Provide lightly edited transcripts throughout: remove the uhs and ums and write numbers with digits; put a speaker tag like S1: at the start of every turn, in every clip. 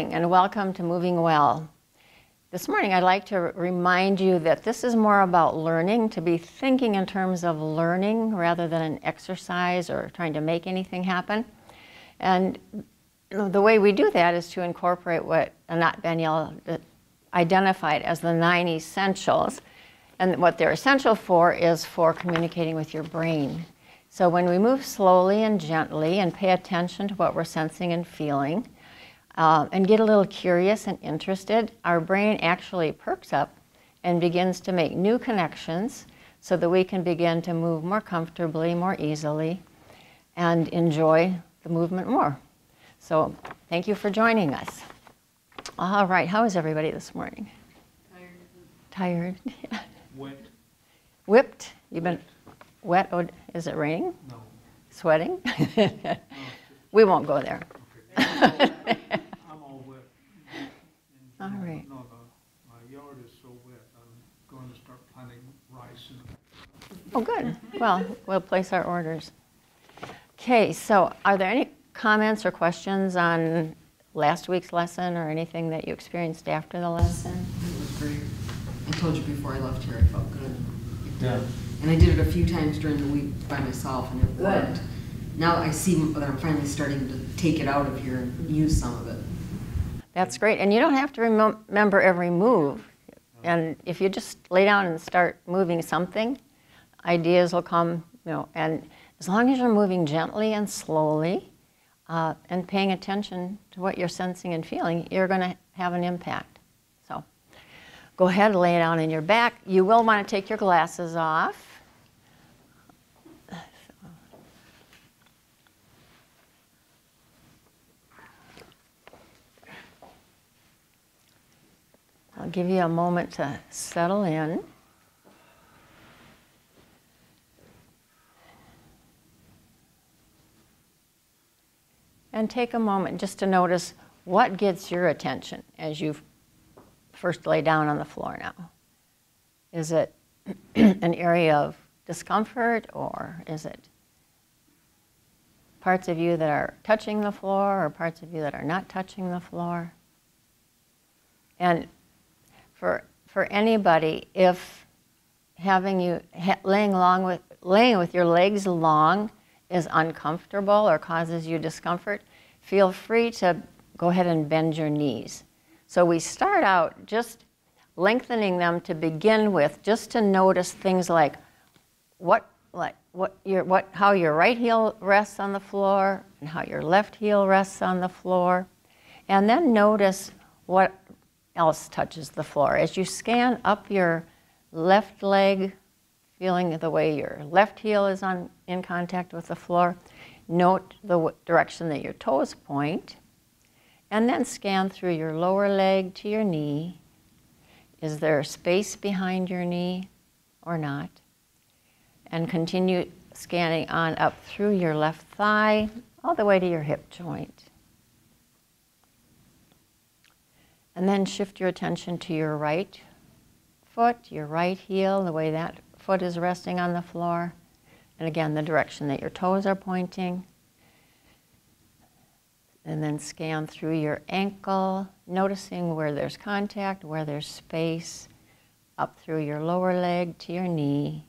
S1: morning and welcome to Moving Well. This morning I'd like to remind you that this is more about learning, to be thinking in terms of learning rather than an exercise or trying to make anything happen. And the way we do that is to incorporate what Anat Danielle identified as the 9 essentials. And what they're essential for is for communicating with your brain. So when we move slowly and gently and pay attention to what we're sensing and feeling, and get a little curious and interested, our brain actually perks up and begins to make new connections so that we can begin to move more comfortably, more easily, and enjoy the movement more. So thank you for joining us. All right, how is everybody this morning? Tired. Yeah.
S2: Wet.
S1: Whipped? You've been wet? Oh, is it raining?
S2: No.
S1: Sweating?
S2: No,
S1: We won't go there.
S2: okay. I'm all wet.
S1: All right.
S2: No, my yard is so wet. I'm going to start planting rice.
S1: Oh, good. Well, we'll place our orders. Okay, so are there any comments or questions on last week's lesson or anything that you experienced after the lesson?
S3: It was great. I told you before I left here, I felt good.
S2: Yeah.
S3: And I did it a few times during the week by myself, and it worked. Now I see that I'm finally starting to take it out of here and use some of it.
S1: That's great. And you don't have to remember every move. And if you just lay down and start moving something, ideas will come, and as long as you're moving gently and slowly and paying attention to what you're sensing and feeling, you're going to have an impact. So go ahead and lay down on your back. You will want to take your glasses off. I'll give you a moment to settle in. And take a moment just to notice what gets your attention as you first lay down on the floor now. Is it an area of discomfort, or is it parts of you that are touching the floor or parts of you that are not touching the floor? And for anybody, if having you laying with your legs long is uncomfortable or causes you discomfort, feel free to go ahead and bend your knees. So we start out just lengthening them to begin with, just to notice things like how your right heel rests on the floor and how your left heel rests on the floor, and then notice what else touches the floor. As you scan up your left leg, feeling the way your left heel is in contact with the floor, note the direction that your toes point, and then scan through your lower leg to your knee. Is there space behind your knee or not? And continue scanning on up through your left thigh, all the way to your hip joint. And then shift your attention to your right foot, your right heel, the way that foot is resting on the floor. And again, the direction that your toes are pointing. And then scan through your ankle, noticing where there's contact, where there's space, up through your lower leg to your knee,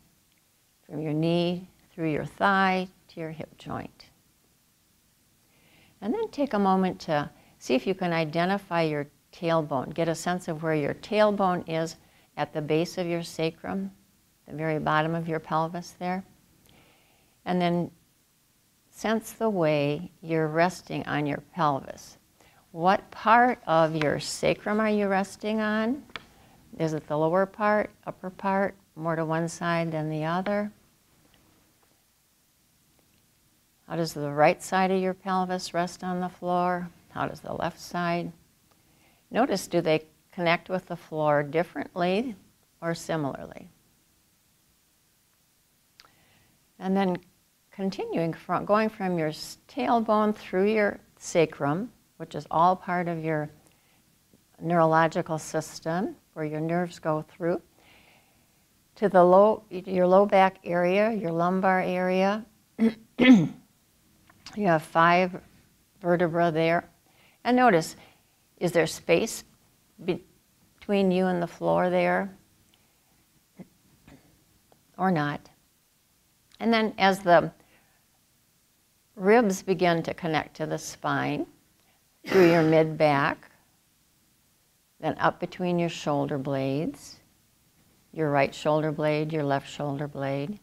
S1: from your knee through your thigh to your hip joint. And then take a moment to see if you can identify your tailbone. Get a sense of where your tailbone is at the base of your sacrum, the very bottom of your pelvis there. And then sense the way you're resting on your pelvis. What part of your sacrum are you resting on? Is it the lower part, upper part, more to one side than the other? How does the right side of your pelvis rest on the floor? How does the left side? Notice, do they connect with the floor differently or similarly? And then continuing going from your tailbone through your sacrum, which is all part of your neurological system, where your nerves go through, to the your low back area, your lumbar area. You have 5 vertebrae there. And notice, Is there space between you and the floor there? Or not? And then as the ribs begin to connect to the spine, through your mid-back, then up between your shoulder blades, your right shoulder blade, your left shoulder blade,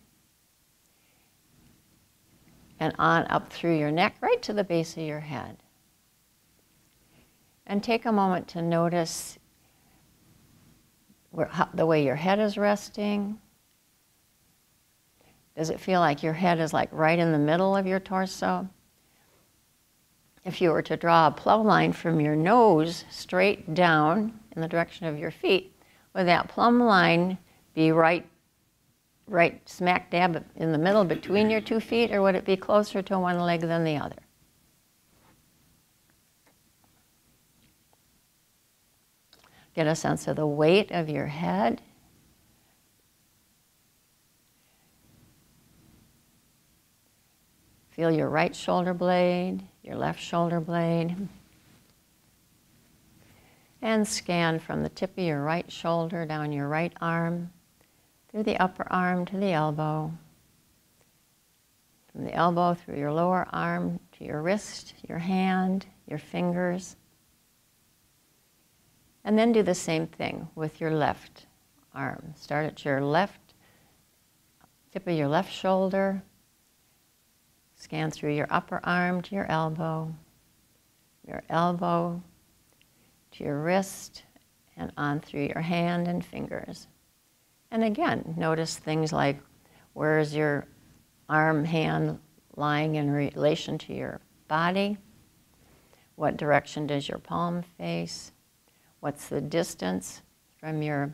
S1: and on up through your neck, right to the base of your head. And take a moment to notice the way your head is resting. Does it feel like your head is like right in the middle of your torso? If you were to draw a plow line from your nose straight down in the direction of your feet, would that plumb line be right smack dab in the middle between your 2 feet, or would it be closer to one leg than the other? Get a sense of the weight of your head. Feel your right shoulder blade, your left shoulder blade. And scan from the tip of your right shoulder down your right arm, through the upper arm to the elbow. From the elbow through your lower arm to your wrist, your hand, your fingers. And then do the same thing with your left arm. Start at your left, tip of your left shoulder. Scan through your upper arm to your elbow to your wrist, and on through your hand and fingers. And again, notice things like, where is your arm, hand lying in relation to your body? What direction does your palm face? What's the distance from your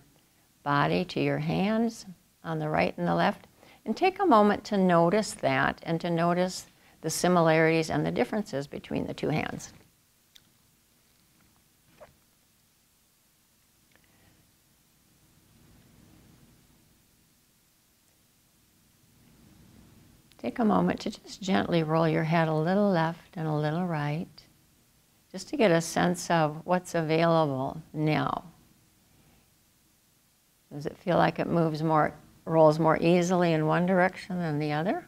S1: body to your hands on the right and the left? And take a moment to notice that, and to notice the similarities and the differences between the two hands. Take a moment to just gently roll your head a little left and a little right, just to get a sense of what's available now. Does it feel like it rolls more easily in one direction than the other?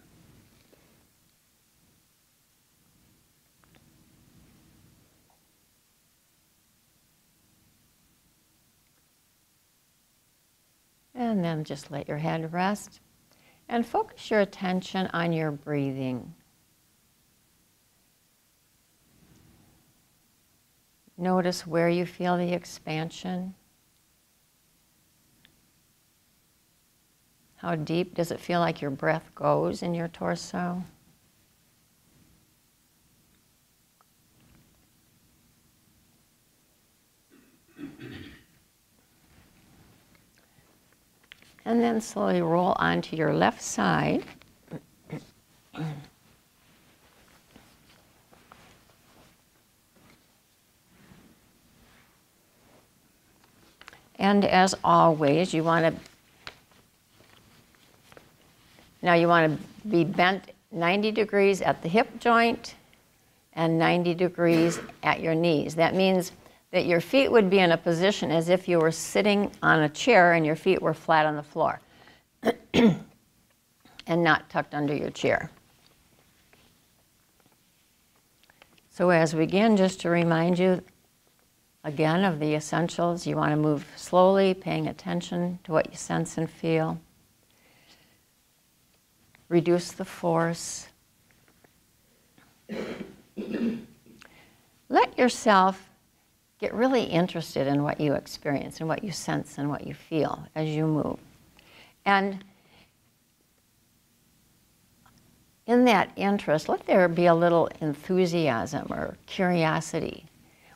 S1: And then just let your head rest and focus your attention on your breathing. Notice where you feel the expansion. How deep does it feel like your breath goes in your torso? And then slowly roll onto your left side. And as always, you want to be bent 90 degrees at the hip joint and 90 degrees at your knees. That means that your feet would be in a position as if you were sitting on a chair and your feet were flat on the floor and not tucked under your chair. So as we begin, just to remind you again of the essentials, you want to move slowly, paying attention to what you sense and feel. Reduce the force. Let yourself get really interested in what you experience and what you sense and what you feel as you move. And in that interest, let there be a little enthusiasm or curiosity,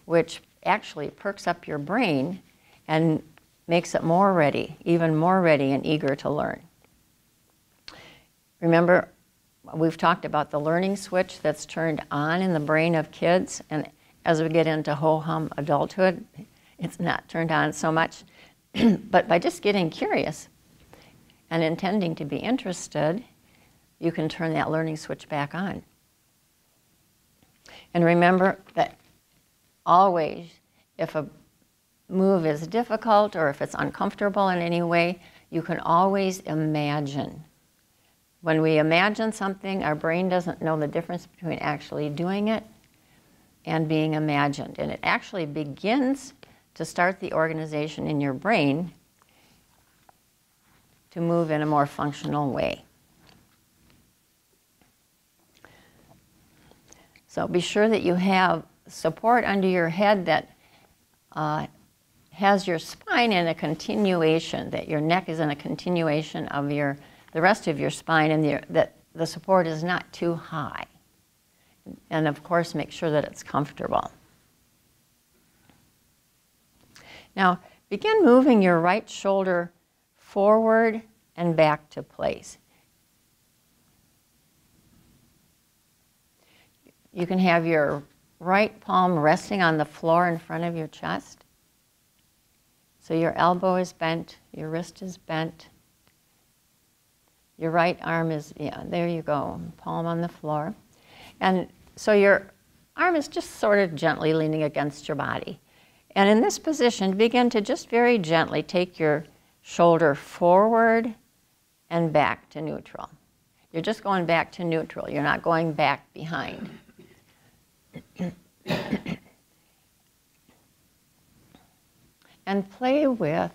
S1: which actually perks up your brain and makes it more ready, even more ready and eager to learn. Remember, we've talked about the learning switch that's turned on in the brain of kids, and as we get into ho-hum adulthood, it's not turned on so much. But by just getting curious and intending to be interested, you can turn that learning switch back on. And remember that always if a move is difficult or if it's uncomfortable in any way, you can always imagine. When we imagine something, our brain doesn't know the difference between actually doing it and being imagined. And it actually begins to start the organization in your brain to move in a more functional way. So be sure that you have support under your head that has your spine in a continuation, that your neck is in a continuation of the rest of your spine, and that the support is not too high. And of course, make sure that it's comfortable. Now, begin moving your right shoulder forward and back to place. You can have your right palm resting on the floor in front of your chest. So your elbow is bent, your wrist is bent. Your right arm is, yeah, there you go, palm on the floor. And so your arm is just sort of gently leaning against your body. And in this position, begin to just very gently take your shoulder forward and back to neutral. You're just going back to neutral. You're not going back behind. And play with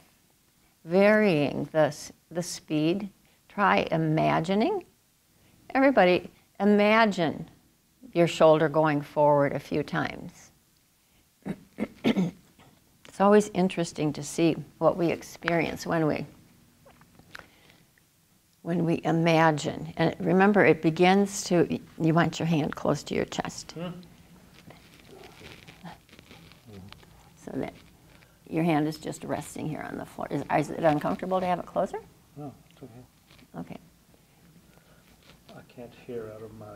S1: varying the speed. Try imagining. Everybody, imagine your shoulder going forward a few times. It's always interesting to see what we experience when we imagine. And remember, it begins to, you want your hand close to your chest. So that your hand is just resting here on the floor. Is it uncomfortable to have it closer?
S2: No, it's okay.
S1: Okay.
S2: I can't hear out of my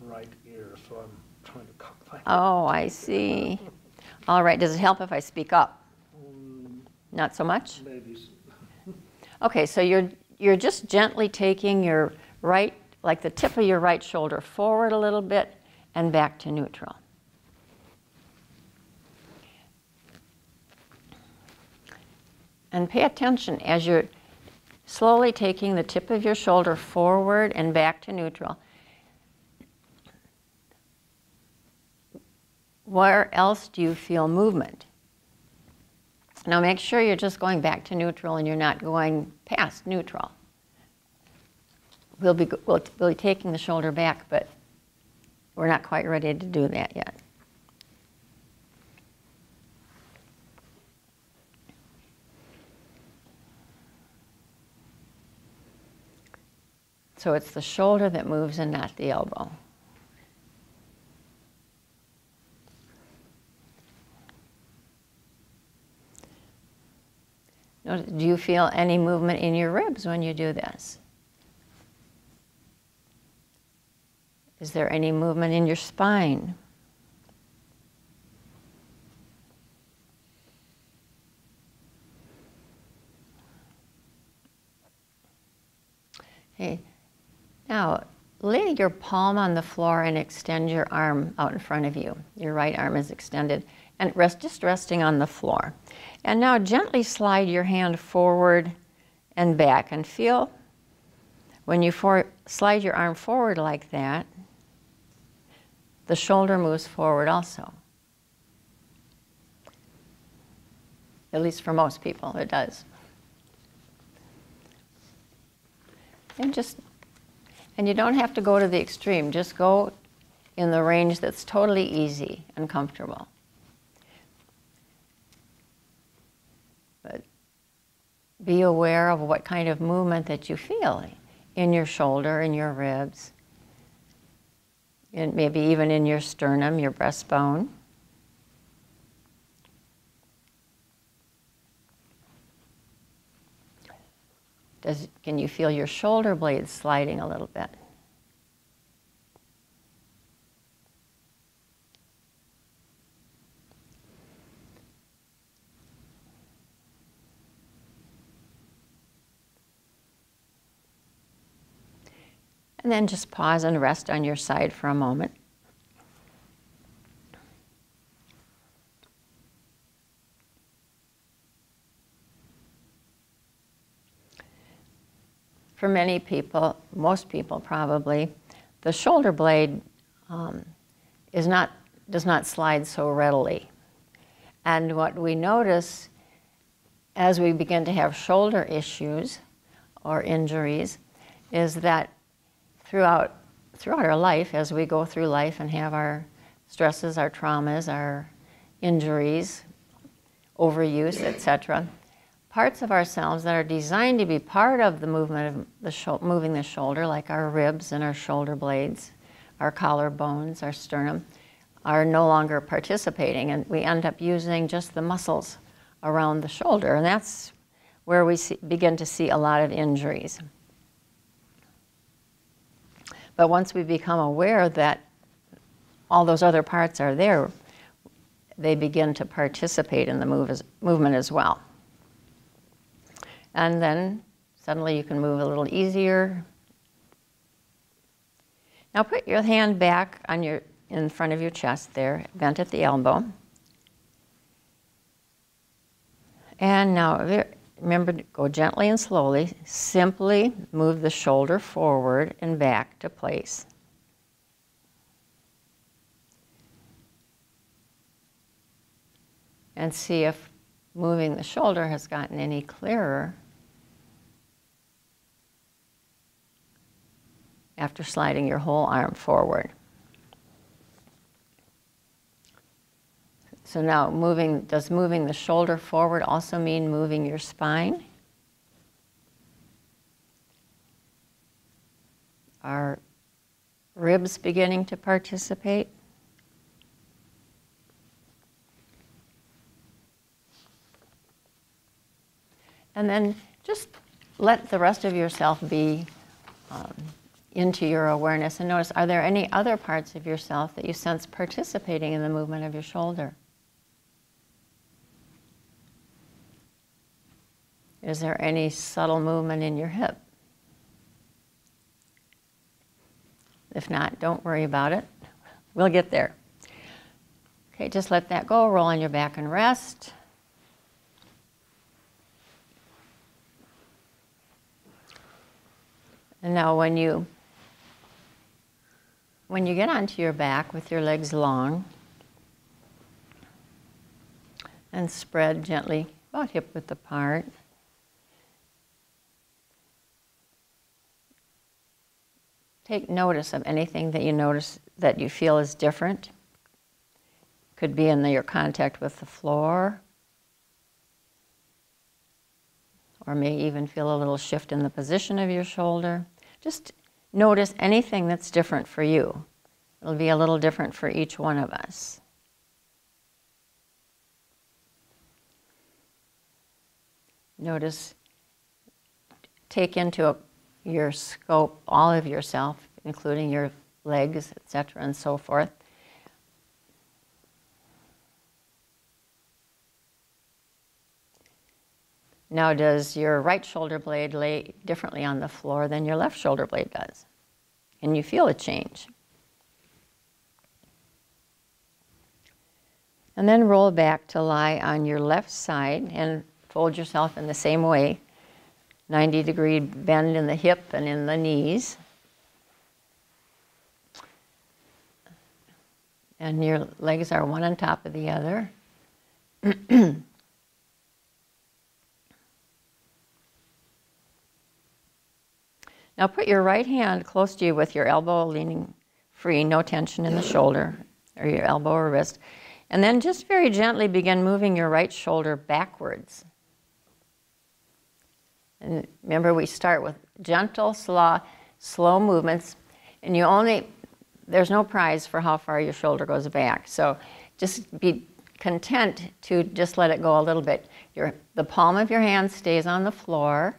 S2: right ear, so I'm trying to cock my head.
S1: Oh, I see. All right. Does it help if I speak up? Not so much?
S2: Maybe.
S1: Okay, so you're just gently taking your right, like the tip of your right shoulder forward a little bit and back to neutral. And pay attention as you're slowly taking the tip of your shoulder forward and back to neutral. Where else do you feel movement? Now make sure you're just going back to neutral and you're not going past neutral. We'll be taking the shoulder back, but we're not quite ready to do that yet. So it's the shoulder that moves and not the elbow. Notice, do you feel any movement in your ribs when you do this? Is there any movement in your spine? Okay. Now, lay your palm on the floor and extend your arm out in front of you. Your right arm is extended and just resting on the floor. And now gently slide your hand forward and back and feel when you slide your arm forward like that, the shoulder moves forward also. At least for most people, it does. And you don't have to go to the extreme. Just go in the range that's totally easy and comfortable. But be aware of what kind of movement that you feel in your shoulder, in your ribs, and maybe even in your sternum, your breastbone. Can you feel your shoulder blades sliding a little bit? And then just pause and rest on your side for a moment. for many people, most people probably, the shoulder blade does not slide so readily. And what we notice as we begin to have shoulder issues or injuries is that throughout our life, as we go through life and have our stresses, our traumas, our injuries, overuse, etc., parts of ourselves that are designed to be part of the movement of moving the shoulder, like our ribs and our shoulder blades, our collarbones, our sternum, are no longer participating, and we end up using just the muscles around the shoulder, and that's where we begin to see a lot of injuries. But once we become aware that all those other parts are there, they begin to participate in the movement as well. And then suddenly you can move a little easier. Now put your hand back on in front of your chest there, bent at the elbow. And now remember to go gently and slowly. Simply move the shoulder forward and back to place. And see if moving the shoulder has gotten any clearer after sliding your whole arm forward. So now does moving the shoulder forward also mean moving your spine? Are ribs beginning to participate? And then just let the rest of yourself be into your awareness and notice, are there any other parts of yourself that you sense participating in the movement of your shoulder? Is there any subtle movement in your hip? If not, don't worry about it. We'll get there. Okay, just let that go. Roll on your back and rest. And now when you get onto your back with your legs long and spread gently about hip width apart, take notice of anything that you notice that you feel is different. Could be in your contact with the floor, or may even feel a little shift in the position of your shoulder. Just notice anything that's different for you. It'll be a little different for each one of us. Notice, take into your scope all of yourself, including your legs, etc., and so forth. Now, does your right shoulder blade lay differently on the floor than your left shoulder blade does? Can you feel a change? And then roll back to lie on your left side and fold yourself in the same way. 90-degree bend in the hip and in the knees. And your legs are one on top of the other. Now put your right hand close to you with your elbow leaning free, no tension in the shoulder or your elbow or wrist. And then just very gently begin moving your right shoulder backwards. And remember, we start with gentle, slow movements, and there's no prize for how far your shoulder goes back. So just be content to just let it go a little bit. The palm of your hand stays on the floor,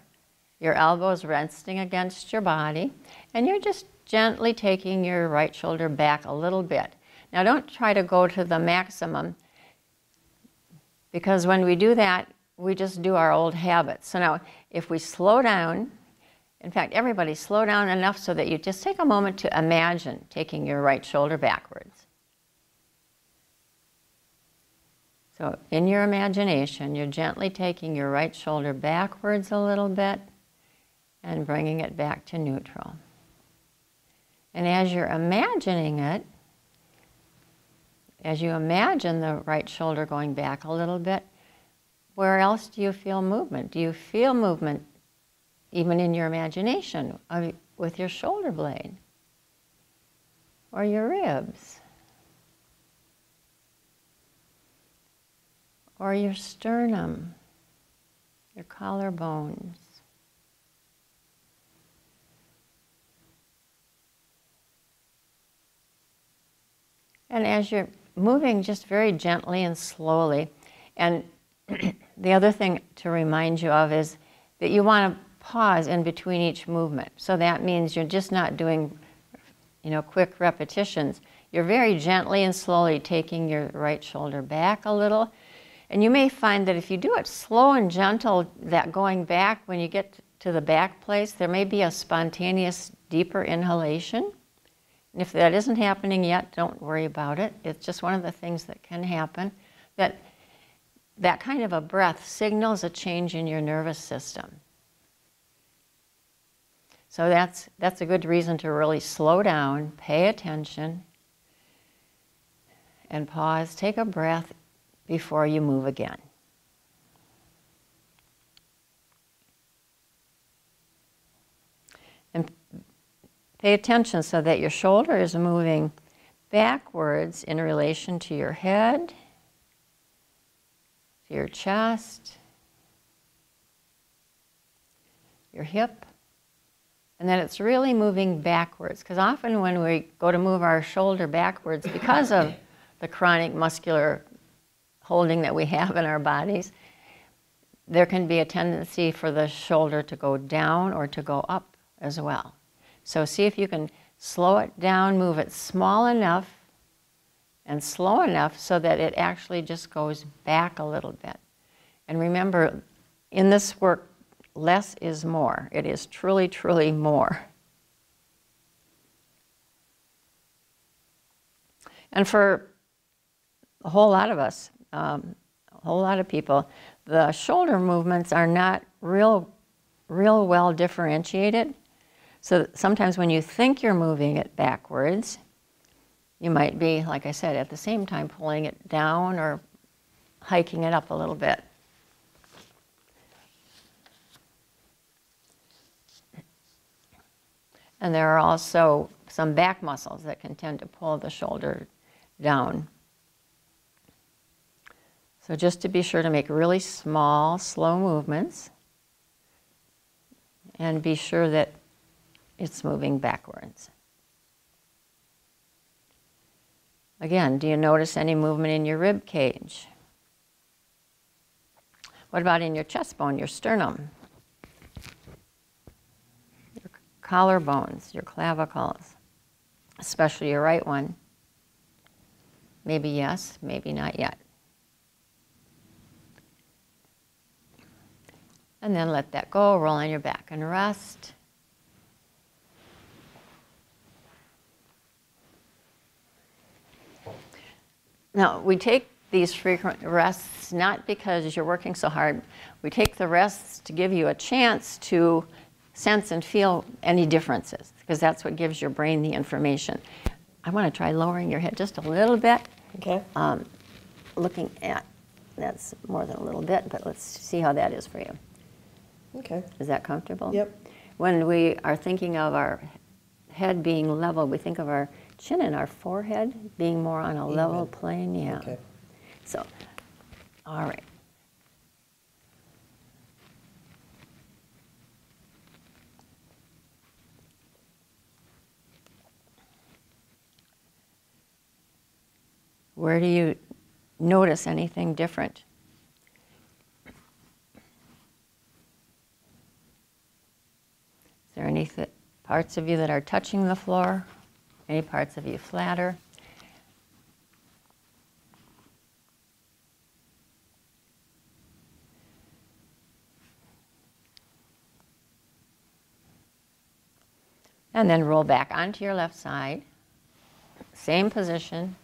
S1: your elbows resting against your body, and you're just gently taking your right shoulder back a little bit. Now don't try to go to the maximum, because when we do that, we just do our old habits. So now, if we slow down, in fact, everybody slow down enough so that you just take a moment to imagine taking your right shoulder backwards. So in your imagination, you're gently taking your right shoulder backwards a little bit, and bringing it back to neutral. And as you're imagining it, as you imagine the right shoulder going back a little bit, where else do you feel movement? Do you feel movement even in your imagination with your shoulder blade or your ribs or your sternum, your collarbones? And as you're moving just very gently and slowly, and the other thing to remind you of is that you want to pause in between each movement. So that means you're just not doing, quick repetitions. You're very gently and slowly taking your right shoulder back a little. And you may find that if you do it slow and gentle, that going back, when you get to the back place, there may be a spontaneous, deeper inhalation. And if that isn't happening yet, don't worry about it. It's just one of the things that can happen. That kind of a breath signals a change in your nervous system. So that's a good reason to really slow down, pay attention, and pause. Take a breath before you move again. And pay attention so that your shoulder is moving backwards in relation to your head, to your chest, your hip, and that it's really moving backwards. Because often when we go to move our shoulder backwards, because of the chronic muscular holding that we have in our bodies, there can be a tendency for the shoulder to go down or to go up as well. So see if you can slow it down, move it small enough and slow enough so that it actually just goes back a little bit. And remember, in this work, less is more. It is truly, truly more. And for a whole lot of us, a whole lot of people, the shoulder movements are not real well differentiated. So sometimes when you think you're moving it backwards, you might be, like I said, at the same time pulling it down or hiking it up a little bit. And there are also some back muscles that can tend to pull the shoulder down. So just to be sure to make really small, slow movements and be sure that it's moving backwards. Again, do you notice any movement in your rib cage? What about in your chest bone, your sternum? Your collarbones, your clavicles, especially your right one? Maybe yes, maybe not yet. And then let that go, roll on your back and rest. Now, we take these frequent rests not because you're working so hard. We take the rests to give you a chance to sense and feel any differences, because that's what gives your brain the information. I want to try lowering your head just a little bit.
S4: Okay.
S1: Looking at, that's more than a little bit, but let's see how that is for you.
S4: Okay.
S1: Is that comfortable?
S4: Yep.
S1: When we are thinking of our head being level, we think of our chin and our forehead being more on a level plane. Yeah.
S4: Okay.
S1: So, all right. Where do you notice anything different? Is there any parts of you that are touching the floor? Any parts of you flatter? And then roll back onto your left side. Same position.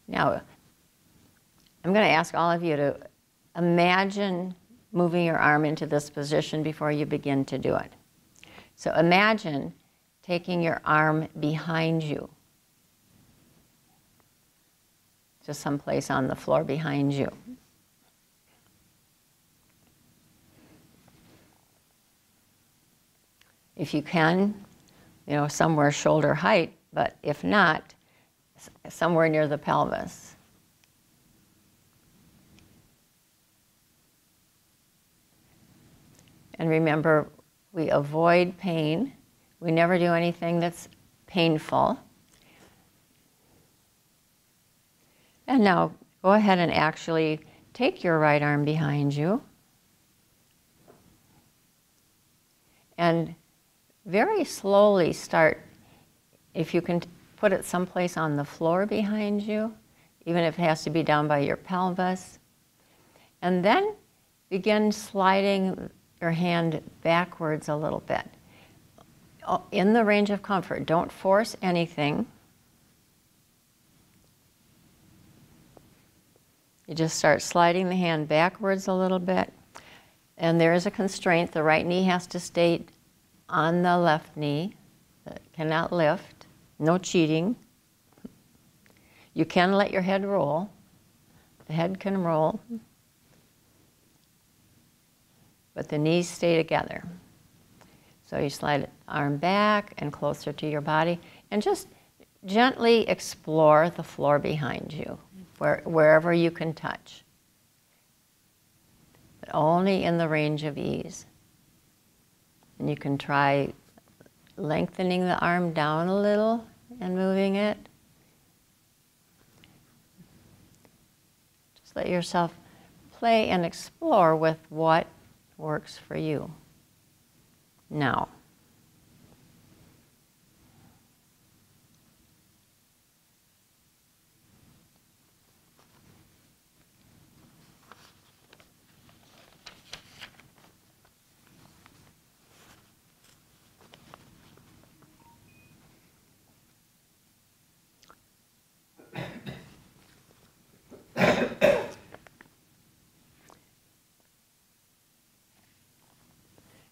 S1: Now, I'm going to ask all of you to imagine moving your arm into this position before you begin to do it. So imagine taking your arm behind you, just someplace on the floor behind you. If you can, somewhere shoulder height, but if not, somewhere near the pelvis. And remember, we avoid pain. We never do anything that's painful. And now, go ahead and actually take your right arm behind you. And very slowly start, if you can put it someplace on the floor behind you, even if it has to be down by your pelvis. And then begin sliding your hand backwards a little bit. In the range of comfort. Don't force anything. You just start sliding the hand backwards a little bit. And there is a constraint. The right knee has to stay on the left knee. It cannot lift. No cheating. You can let your head roll. The head can roll. But the knees stay together. So you slide the arm back and closer to your body and just gently explore the floor behind you, wherever you can touch. But only in the range of ease. And you can try lengthening the arm down a little and moving it. Just let yourself play and explore with what works for you now.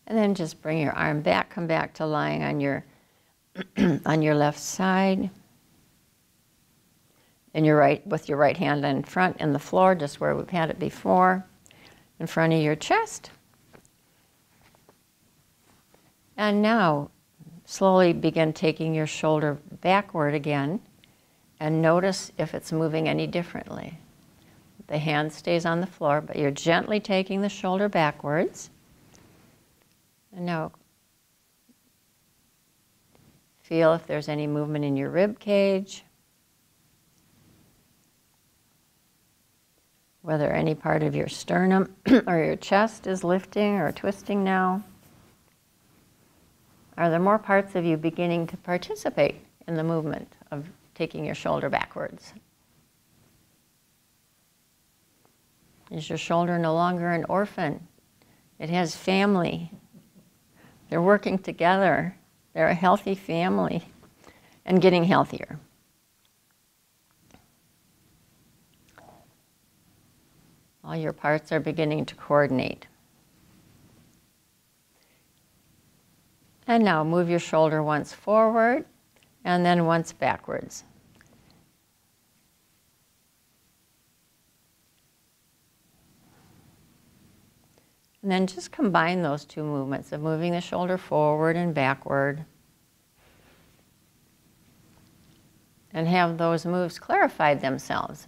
S1: And then just bring your arm back, come back to lying on your on your left side. And with your right hand in front in the floor, just where we've had it before, in front of your chest. And now slowly begin taking your shoulder backward again and notice if it's moving any differently. The hand stays on the floor, but you're gently taking the shoulder backwards. And now feel if there's any movement in your rib cage, whether any part of your sternum or your chest is lifting or twisting now. Are there more parts of you beginning to participate in the movement of taking your shoulder backwards? Is your shoulder no longer an orphan? It has family. They're working together. They're a healthy family and getting healthier. All your parts are beginning to coordinate. And now move your shoulder once forward and then once backwards. And then just combine those two movements of moving the shoulder forward and backward. And have those moves clarified themselves.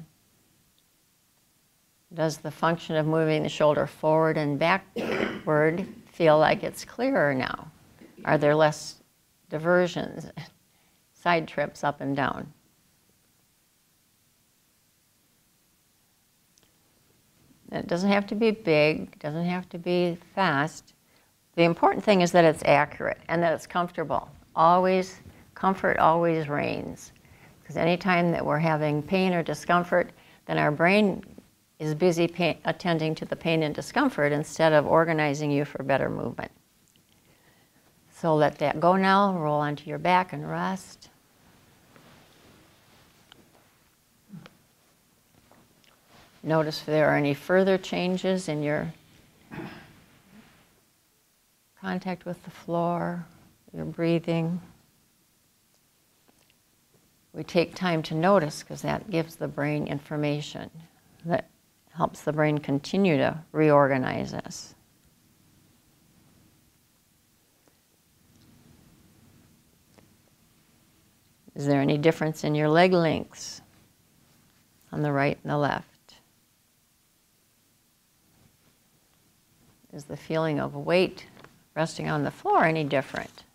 S1: Does the function of moving the shoulder forward and backward feel like it's clearer now? Are there less diversions, side trips up and down? It doesn't have to be big, it doesn't have to be fast. The important thing is that it's accurate and that it's comfortable. Always, comfort always reigns. Because anytime that we're having pain or discomfort, then our brain is busy attending to the pain and discomfort instead of organizing you for better movement. So let that go now, roll onto your back and rest. Notice if there are any further changes in your contact with the floor, your breathing. We take time to notice because that gives the brain information that helps the brain continue to reorganize us. Is there any difference in your leg lengths on the right and the left? Is the feeling of weight resting on the floor any different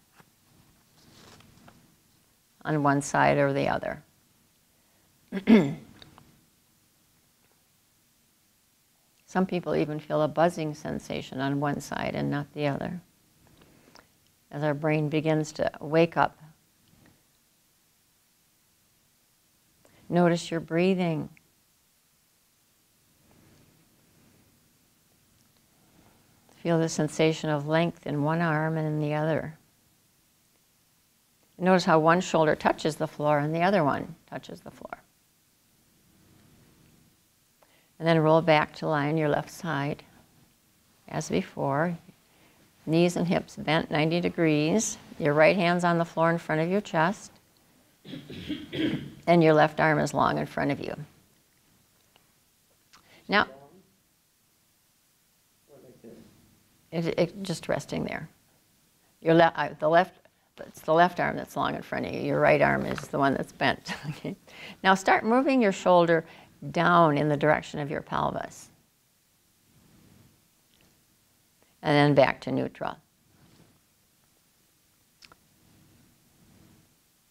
S1: on one side or the other? Some people even feel a buzzing sensation on one side and not the other, as our brain begins to wake up. Notice your breathing. Feel the sensation of length in one arm and in the other. Notice how one shoulder touches the floor and the other one touches the floor. And then roll back to lie on your left side, as before. Knees and hips bent 90 degrees. Your right hand's on the floor in front of your chest. And your left arm is long in front of you. Now, just resting there. Your it's the left arm that's long in front of you. Your right arm is the one that's bent. Okay. Now start moving your shoulder down in the direction of your pelvis. And then back to neutral.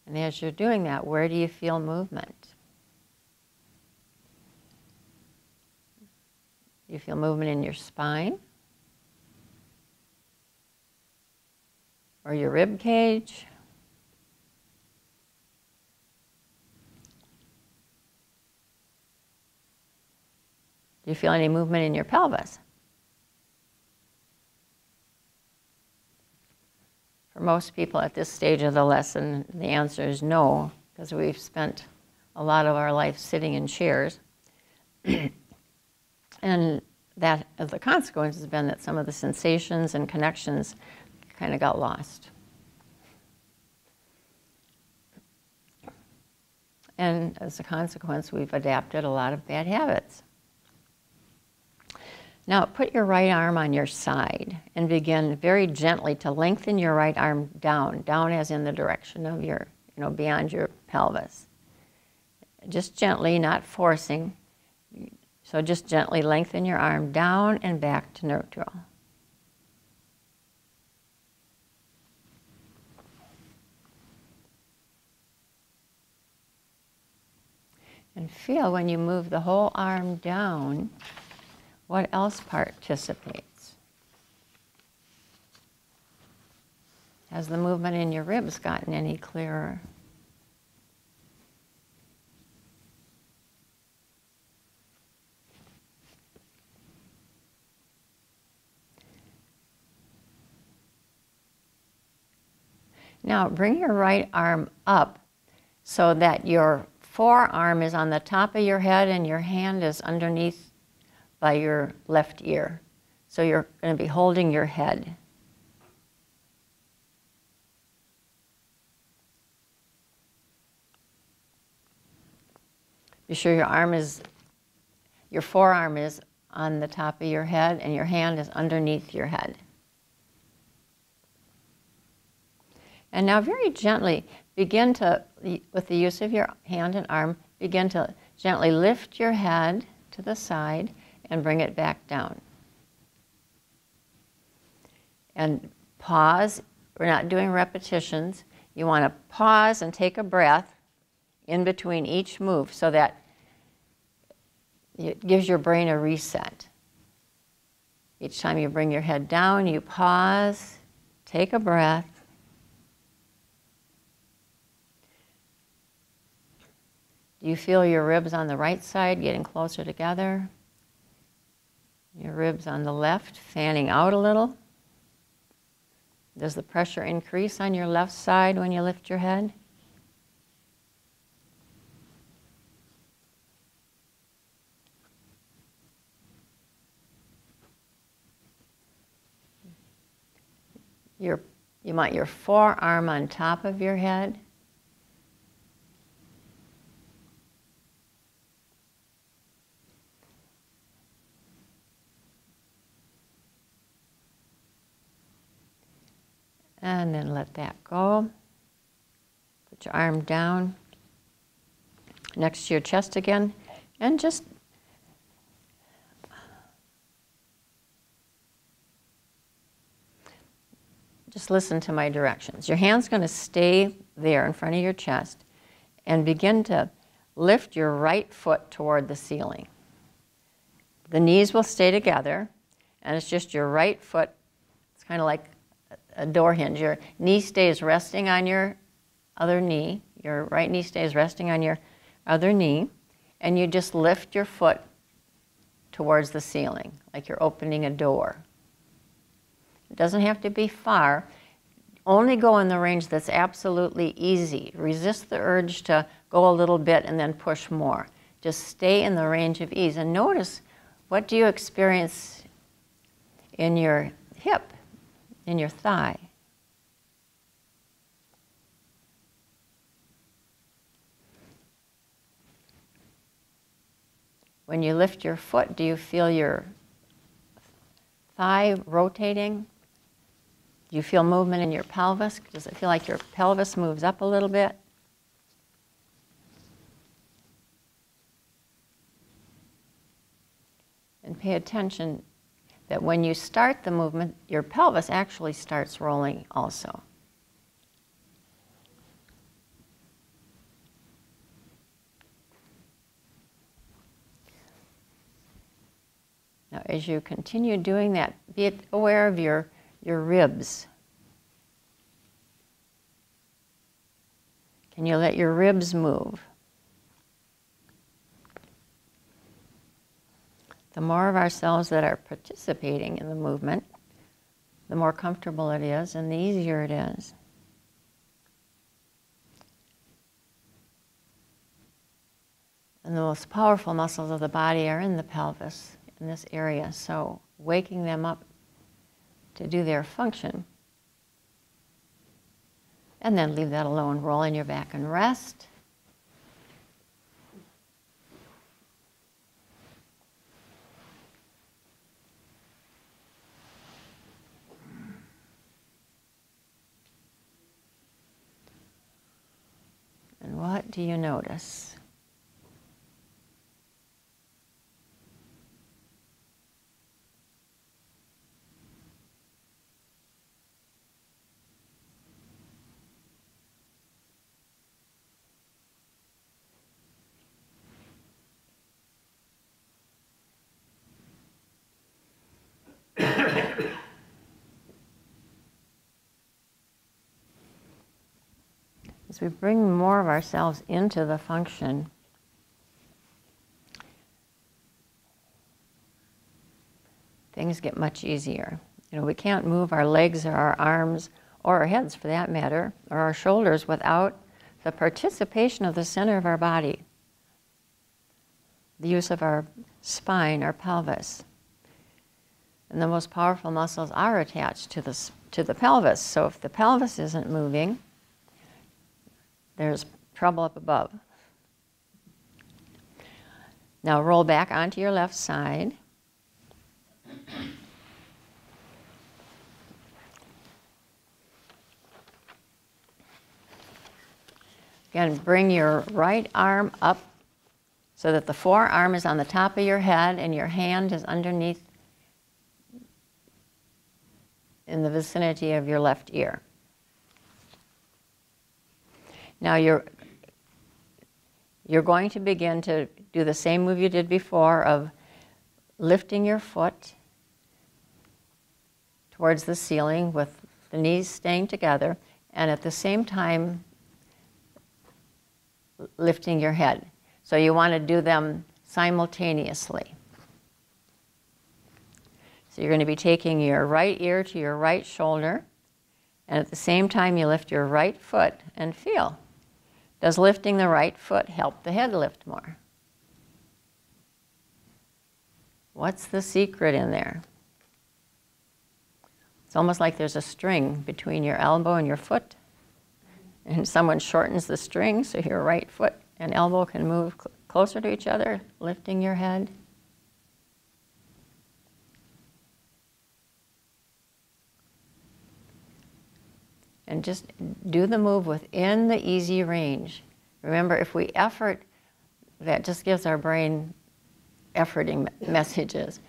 S1: And as you're doing that, where do you feel movement? You feel movement in your spine? Or your rib cage? Do you feel any movement in your pelvis? For most people at this stage of the lesson, the answer is no, because we've spent a lot of our life sitting in chairs. And that, the consequence has been that some of the sensations and connections kind of got lost. And as a consequence, we've adapted a lot of bad habits. Now put your right arm on your side and begin very gently to lengthen your right arm down, down as in the direction of your, beyond your pelvis. Just gently, not forcing. So just gently lengthen your arm down and back to neutral. And feel when you move the whole arm down, what else participates? Has the movement in your ribs gotten any clearer? Now bring your right arm up so that your forearm is on the top of your head and your hand is underneath by your left ear. So you're going to be holding your head. Be sure your forearm is on the top of your head and your hand is underneath your head. And now very gently begin to, with the use of your hand and arm, begin to gently lift your head to the side and bring it back down. And pause. We're not doing repetitions. You want to pause and take a breath in between each move so that it gives your brain a reset. Each time you bring your head down, you pause, take a breath. Do you feel your ribs on the right side getting closer together? Your ribs on the left fanning out a little? Does the pressure increase on your left side when you lift your head? you want your forearm on top of your head. And then let that go. Put your arm down next to your chest again, and just listen to my directions. Your hand's going to stay there in front of your chest, and begin to lift your right foot toward the ceiling. The knees will stay together, and it's just your right foot. It's kind of like a door hinge. Your knee stays resting on your other knee. Your right knee stays resting on your other knee, and you just lift your foot towards the ceiling, like you're opening a door. It doesn't have to be far. Only go in the range that's absolutely easy. Resist the urge to go a little bit and then push more. Just stay in the range of ease. And notice, what do you experience in your hip, in your thigh? When you lift your foot, do you feel your thigh rotating? Do you feel movement in your pelvis? Does it feel like your pelvis moves up a little bit? And pay attention that when you start the movement, your pelvis actually starts rolling also. Now, as you continue doing that, be aware of your ribs. Can you let your ribs move? The more of ourselves that are participating in the movement, the more comfortable it is and the easier it is. And the most powerful muscles of the body are in the pelvis, in this area, so waking them up to do their function. And then leave that alone. Roll on your back and rest. And what do you notice? As we bring more of ourselves into the function, things get much easier. You know, we can't move our legs or our arms, or our heads for that matter, or our shoulders without the participation of the center of our body, the use of our spine, our pelvis. And the most powerful muscles are attached to the pelvis. So if the pelvis isn't moving, there's trouble up above. Now roll back onto your left side. Again, bring your right arm up so that the forearm is on the top of your head and your hand is underneath in the vicinity of your left ear. Now you're going to begin to do the same move you did before of lifting your foot towards the ceiling with the knees staying together, and at the same time lifting your head. So you want to do them simultaneously. So you're going to be taking your right ear to your right shoulder, and at the same time you lift your right foot and feel. Does lifting the right foot help the head lift more? What's the secret in there? It's almost like there's a string between your elbow and your foot. And someone shortens the string so your right foot and elbow can move closer to each other, lifting your head. And just do the move within the easy range. Remember, if we effort, that just gives our brain efforting messages,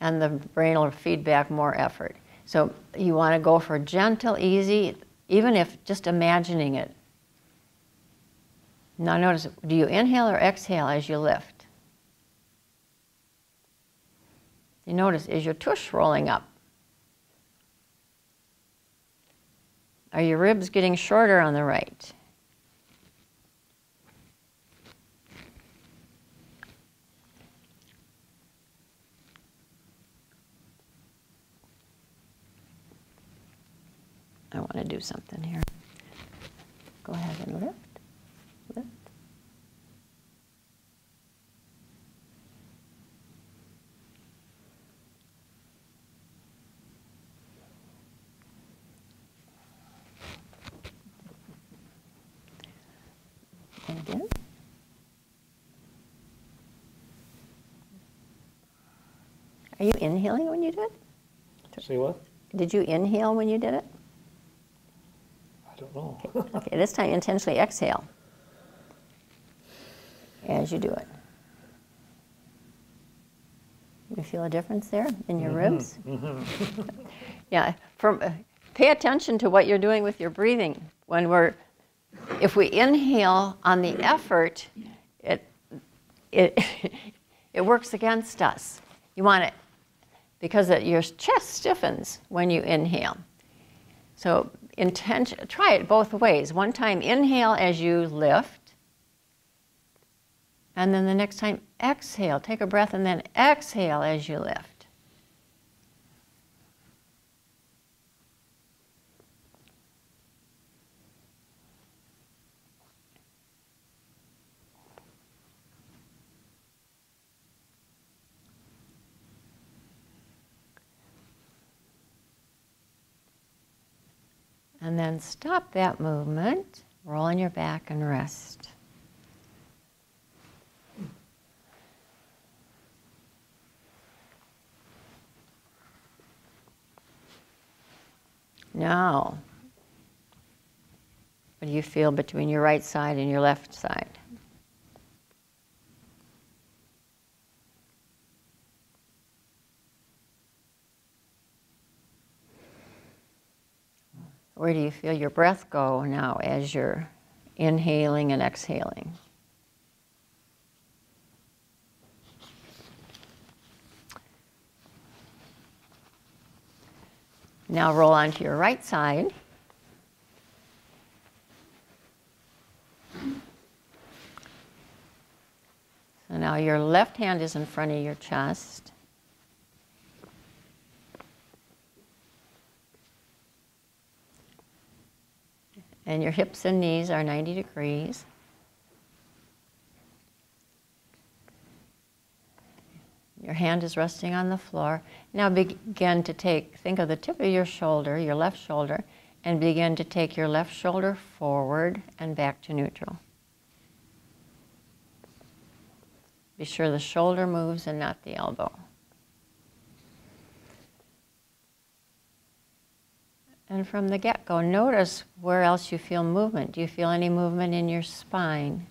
S1: and the brain will feed back more effort. So you want to go for gentle, easy, even if just imagining it. Now notice, do you inhale or exhale as you lift? You notice, is your tush rolling up? Are your ribs getting shorter on the right? I want to do something here. Go ahead and lift, lift. And again. Are you inhaling when you did it?
S2: See what?
S1: Did you inhale when you did it?
S2: I don't know.
S1: Okay, this time intentionally exhale as you do it. You feel a difference there in your ribs? Yeah, pay attention to what you're doing with your breathing. If we inhale on the effort, it works against us. You want it, because your chest stiffens when you inhale. So try it both ways. One time inhale as you lift, and then the next time exhale. Take a breath and then exhale as you lift. And then stop that movement, roll on your back and rest. Now, what do you feel between your right side and your left side? Where do you feel your breath go now as you're inhaling and exhaling? Now roll onto your right side. So now your left hand is in front of your chest. And your hips and knees are 90 degrees. Your hand is resting on the floor. Now begin to think of the tip of your shoulder, your left shoulder, and begin to take your left shoulder forward and back to neutral. Be sure the shoulder moves and not the elbow. And from the get-go, notice where else you feel movement. Do you feel any movement in your spine?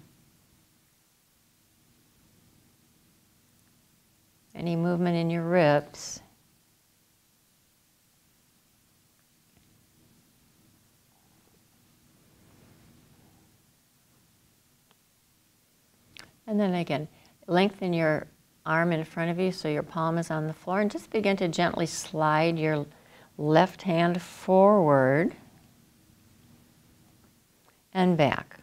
S1: Any movement in your ribs? And then again, lengthen your arm in front of you so your palm is on the floor, and just begin to gently slide your left hand forward and back.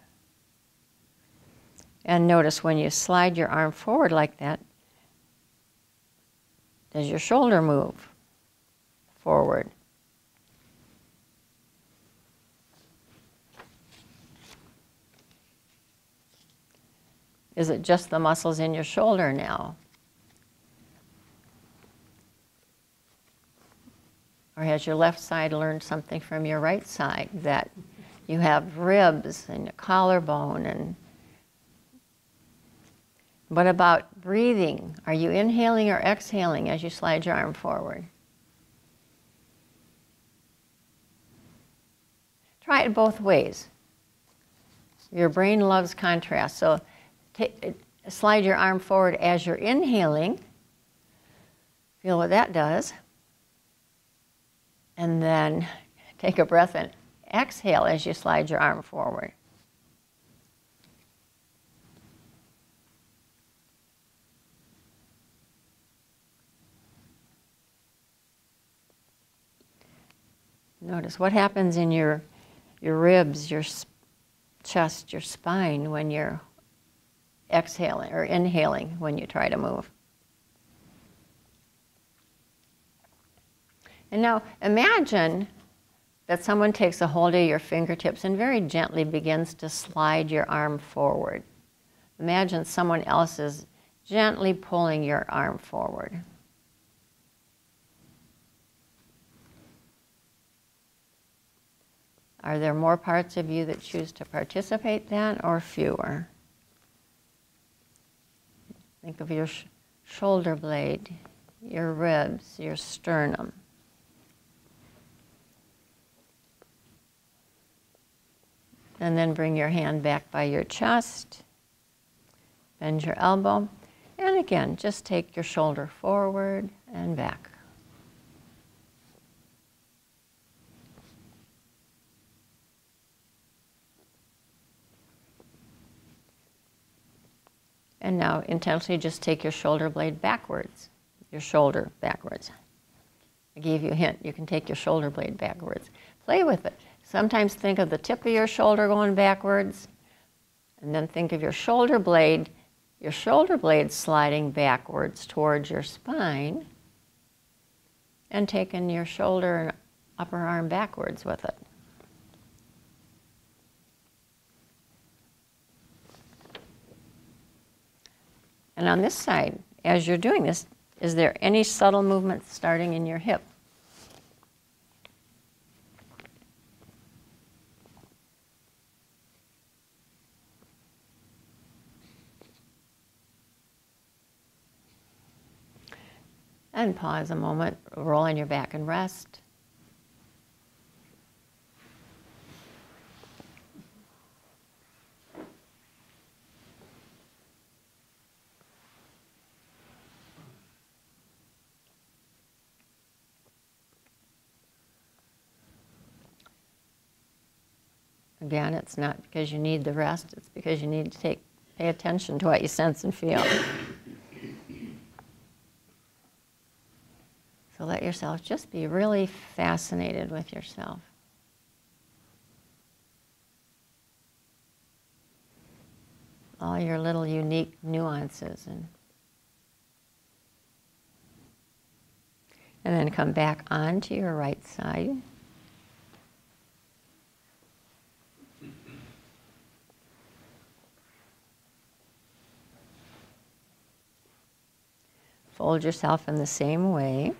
S1: And notice when you slide your arm forward like that, does your shoulder move forward? Is it just the muscles in your shoulder now? Or has your left side learned something from your right side, that you have ribs and a collarbone? And what about breathing? Are you inhaling or exhaling as you slide your arm forward? Try it both ways. Your brain loves contrast, so slide your arm forward as you're inhaling. Feel what that does. And then take a breath and exhale as you slide your arm forward. Notice what happens in your ribs, your chest, your spine when you're exhaling or inhaling when you try to move. And now imagine that someone takes a hold of your fingertips and very gently begins to slide your arm forward. Imagine someone else is gently pulling your arm forward. Are there more parts of you that choose to participate then, or fewer? Think of your shoulder blade, your ribs, your sternum. And then bring your hand back by your chest, bend your elbow, and again, just take your shoulder forward and back. And now intentionally just take your shoulder blade backwards, your shoulder backwards. I gave you a hint, you can take your shoulder blade backwards. Play with it. Sometimes think of the tip of your shoulder going backwards, and then think of your shoulder blade sliding backwards towards your spine, and taking your shoulder and upper arm backwards with it. And on this side, as you're doing this, is there any subtle movement starting in your hip? And pause a moment, roll on your back and rest. Again, it's not because you need the rest, it's because you need to pay attention to what you sense and feel. So let yourself just be really fascinated with yourself. All your little unique nuances. And then come back onto your right side. Fold yourself in the same way.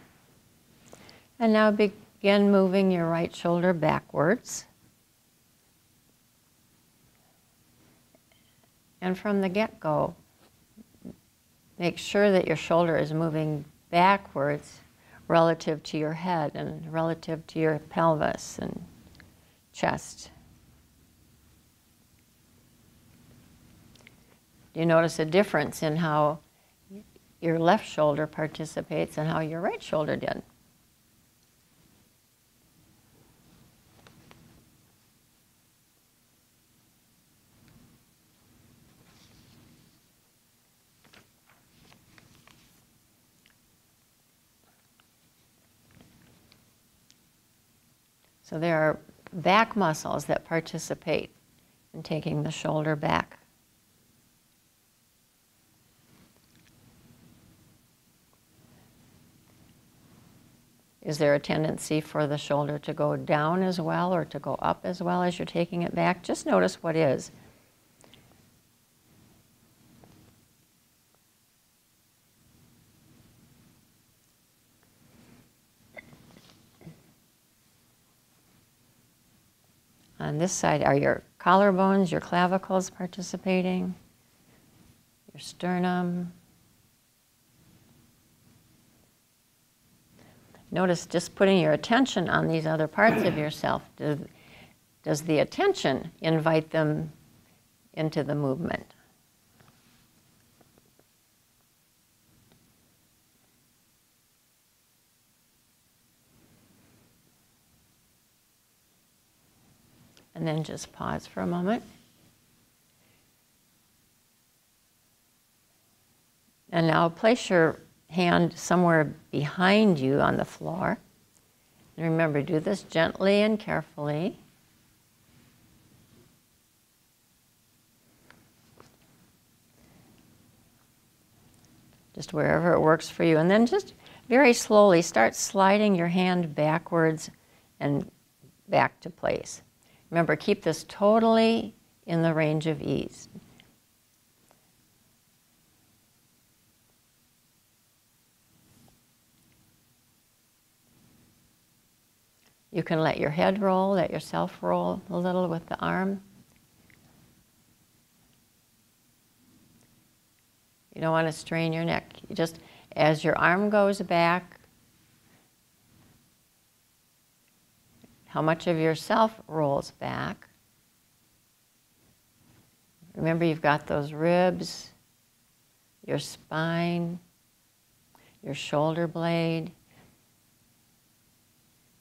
S1: And now begin moving your right shoulder backwards. And from the get-go, make sure that your shoulder is moving backwards relative to your head and relative to your pelvis and chest. You notice a difference in how your left shoulder participates and how your right shoulder did. So there are back muscles that participate in taking the shoulder back. Is there a tendency for the shoulder to go down as well or to go up as well as you're taking it back? Just notice what is. On this side, are your collarbones, your clavicles participating? Your sternum? Notice just putting your attention on these other parts of yourself. Does the attention invite them into the movement? And then just pause for a moment. And now place your hand somewhere behind you on the floor. And remember, do this gently and carefully. Just wherever it works for you. And then just very slowly start sliding your hand backwards and back to place. Remember, keep this totally in the range of ease. You can let your head roll, let yourself roll a little with the arm. You don't want to strain your neck. You just, as your arm goes back, how much of yourself rolls back. Remember, you've got those ribs, your spine, your shoulder blade.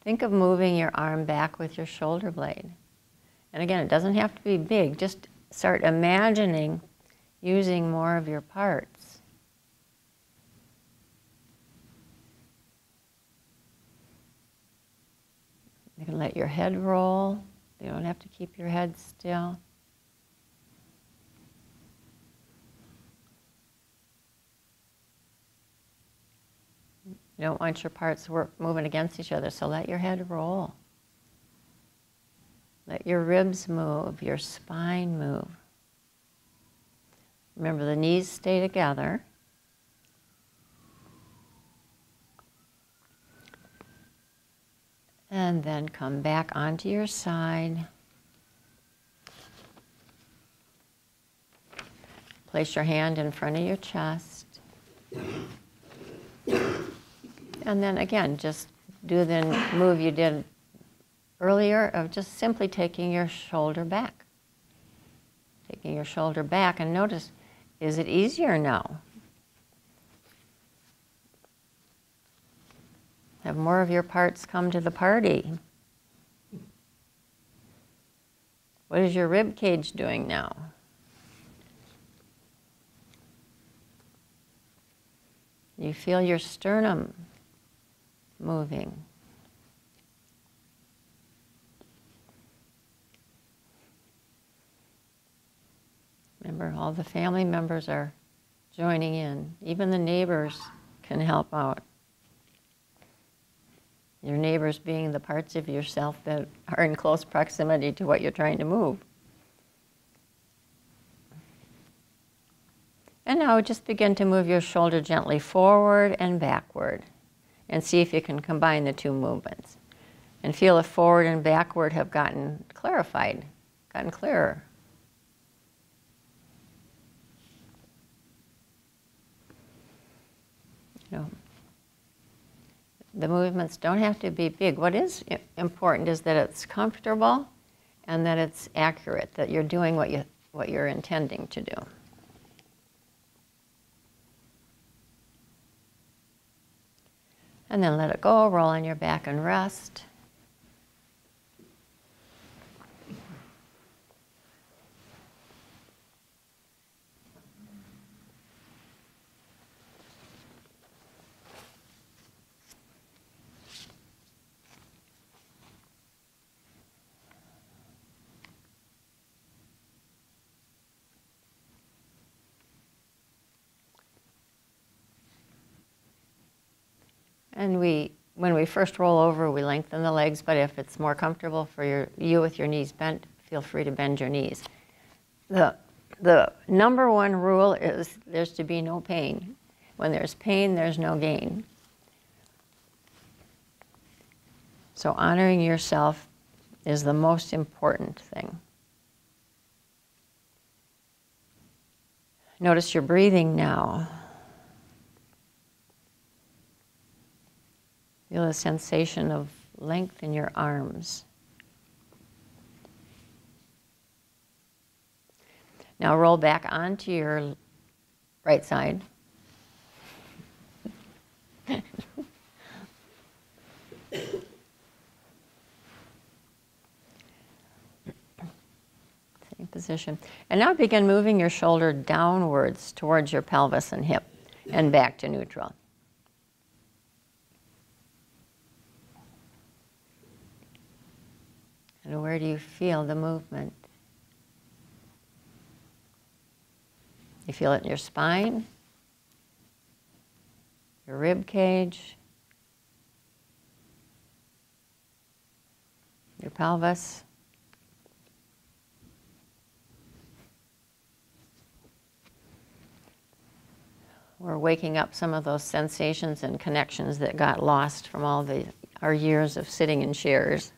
S1: Think of moving your arm back with your shoulder blade. And again, it doesn't have to be big. Just start imagining using more of your parts. You can let your head roll. You don't have to keep your head still. You don't want your parts moving against each other, so let your head roll. Let your ribs move, your spine move. Remember, the knees stay together. And then come back onto your side. Place your hand in front of your chest. And then again, just do the move you did earlier of just simply taking your shoulder back. Taking your shoulder back, and notice, is it easier now? Have more of your parts come to the party. What is your rib cage doing now? You feel your sternum moving. Remember, all the family members are joining in. Even the neighbors can help out. Your neighbors being the parts of yourself that are in close proximity to what you're trying to move. And now just begin to move your shoulder gently forward and backward, and see if you can combine the two movements. And feel if forward and backward have gotten clarified, gotten clearer. You know, the movements don't have to be big. What is important is that it's comfortable and that it's accurate, that you're doing what you're intending to do. And then let it go, roll on your back and rest. And when we first roll over, we lengthen the legs, but if it's more comfortable for you with your knees bent, feel free to bend your knees. The number one rule is there's to be no pain. When there's pain, there's no gain. So honoring yourself is the most important thing. Notice your breathing now. Feel a sensation of length in your arms. Now roll back onto your right side. Same position. And now begin moving your shoulder downwards towards your pelvis and hip and back to neutral. And where do you feel the movement? You feel it in your spine, your rib cage, your pelvis. We're waking up some of those sensations and connections that got lost from all our years of sitting in chairs.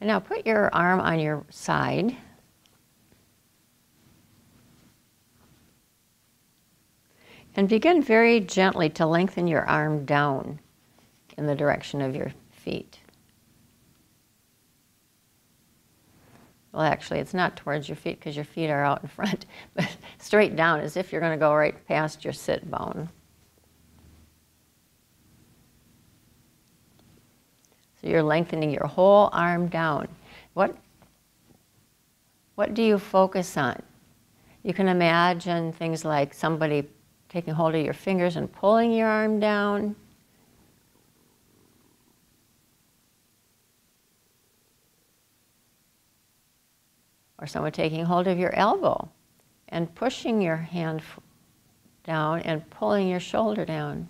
S1: And now put your arm on your side. And begin very gently to lengthen your arm down in the direction of your feet. Well, actually, it's not towards your feet because your feet are out in front, but straight down as if you're going to go right past your sit bone. So you're lengthening your whole arm down. What do you focus on? You can imagine things like somebody taking hold of your fingers and pulling your arm down. Or someone taking hold of your elbow and pushing your hand down and pulling your shoulder down.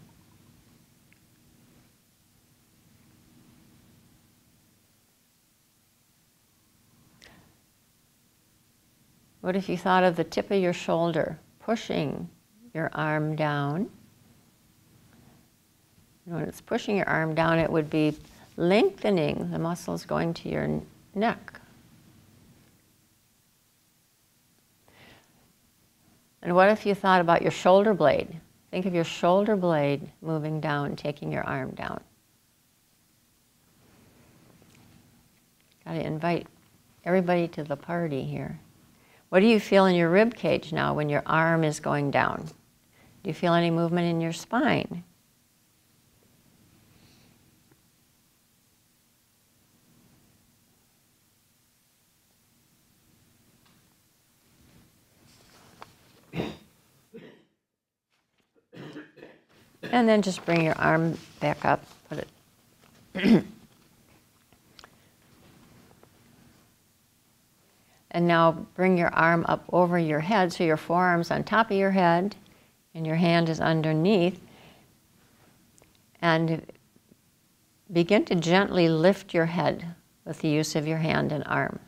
S1: What if you thought of the tip of your shoulder pushing your arm down? When it's pushing your arm down, it would be lengthening the muscles going to your neck. And what if you thought about your shoulder blade? Think of your shoulder blade moving down, taking your arm down. Got to invite everybody to the party here. What do you feel in your rib cage now when your arm is going down? Do you feel any movement in your spine? And then just bring your arm back up, put it. And now bring your arm up over your head so your forearm's on top of your head and your hand is underneath. And begin to gently lift your head with the use of your hand and arm.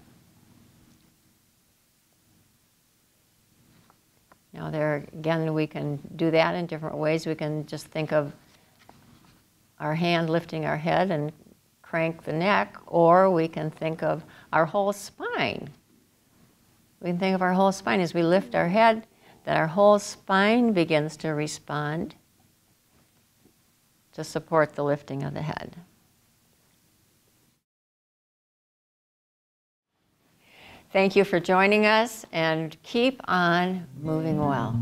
S1: Now there, again, we can do that in different ways. We can just think of our hand lifting our head and crank the neck, or we can think of our whole spine. We can think of our whole spine as we lift our head, that our whole spine begins to respond to support the lifting of the head. Thank you for joining us, and keep on moving well.